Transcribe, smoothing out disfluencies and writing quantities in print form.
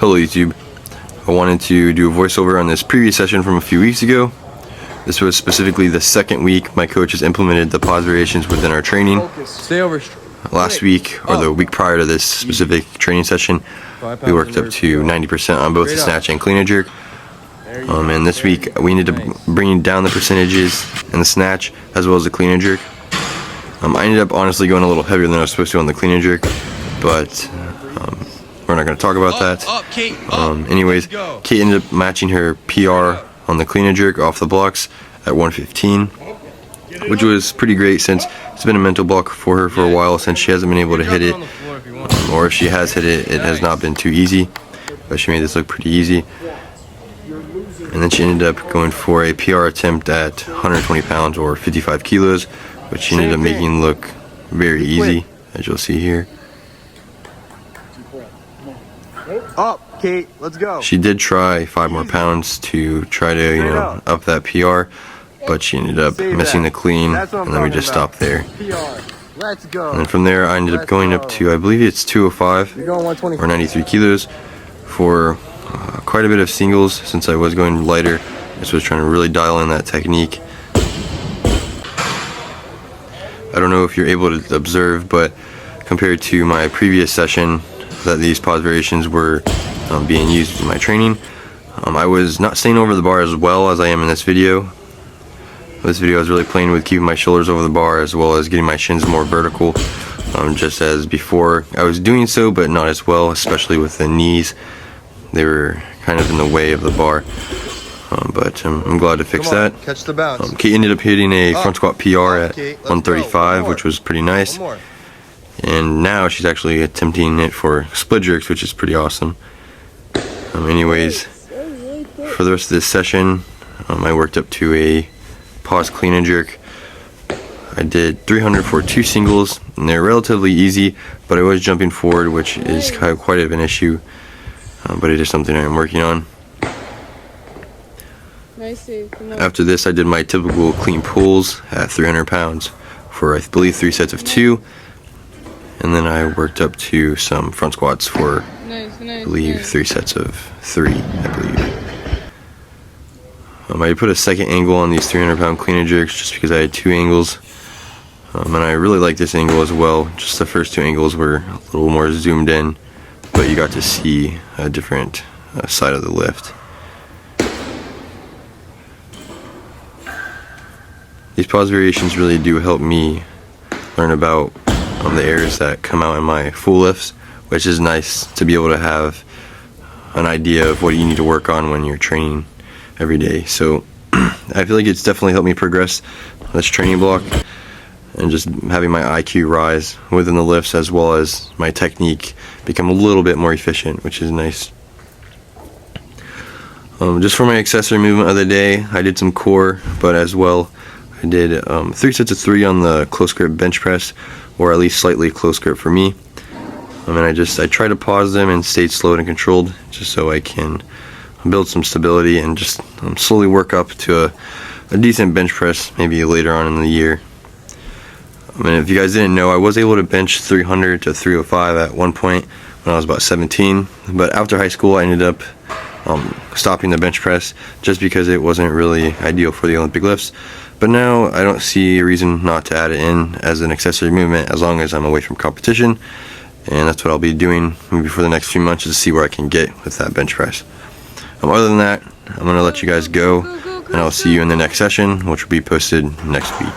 Hello YouTube. I wanted to do a voiceover on this previous session from a few weeks ago. This was specifically the second week my coach has implemented the pause variations within our training. Stay over. Last week, or the week prior to this specific training session, we worked up to 90% on both the snatch and clean and jerk. And this week we ended up bringing down the percentages in the snatch as well as the clean and jerk. I ended up honestly going a little heavier than I was supposed to on the clean and jerk, but we're not going to talk about that. Anyways, Kate ended up matching her PR on the clean and jerk off the blocks at 115, which was pretty great since it's been a mental block for her for a while since she hasn't been able to hit it, or if she has hit it, it has not been too easy, but she made this look pretty easy. And then she ended up going for a PR attempt at 120 pounds or 55 kilos, which she ended up making look very easy, as you'll see here. Up, Kate, let's go. She did try 5 more pounds to try to, up that PR, but she ended up missing the clean, and then we just stopped there. Let's go. And then from there, I ended up going up to, I believe it's 205 or 93 kilos for quite a bit of singles since I was going lighter. Just was trying to really dial in that technique. I don't know if you're able to observe, but compared to my previous session that these pause variations were being used in my training, I was not staying over the bar as well as I am in this video. This video I was really playing with keeping my shoulders over the bar as well as getting my shins more vertical, just as before I was doing so, but not as well, especially with the knees. They were kind of in the way of the bar, but I'm glad to fix that. Catch the bounce. Kate ended up hitting a front squat PR at 135, which was pretty nice. And now she's actually attempting it for split jerks, which is pretty awesome. Anyways, for the rest of this session, I worked up to a pause clean and jerk. I did 300 for 2 singles, and they're relatively easy, but I was jumping forward, which is quite of an issue, but it is something I'm working on. After this, I did my typical clean pulls at 300 pounds for, I believe, 3 sets of 2. And then I worked up to some front squats for, I believe, 3 sets of 3, I believe. I put a second angle on these 300-pound clean and jerks just because I had 2 angles. And I really like this angle as well. Just the first 2 angles were a little more zoomed in, but you got to see a different side of the lift. These pause variations really do help me learn about the errors that come out in my full lifts, which is nice to be able to have an idea of what you need to work on when you're training every day. So I feel like it's definitely helped me progress this training block and just having my IQ rise within the lifts as well as my technique become a little bit more efficient, which is nice. Just for my accessory movement of the day, I did some core, but as well I did 3 sets of 3 on the close grip bench press, or at least slightly close grip for me. And I try to pause them and stay slow and controlled just so I can build some stability and just slowly work up to a decent bench press maybe later on in the year. And if you guys didn't know, I was able to bench 300 to 305 at one point when I was about 17, but after high school I ended up stopping the bench press just because it wasn't really ideal for the Olympic lifts. But now I don't see a reason not to add it in as an accessory movement as long as I'm away from competition, and that's what I'll be doing maybe for the next few months to see where I can get with that bench press. Other than that, I'm going to let you guys go, and I'll see you in the next session, which will be posted next week.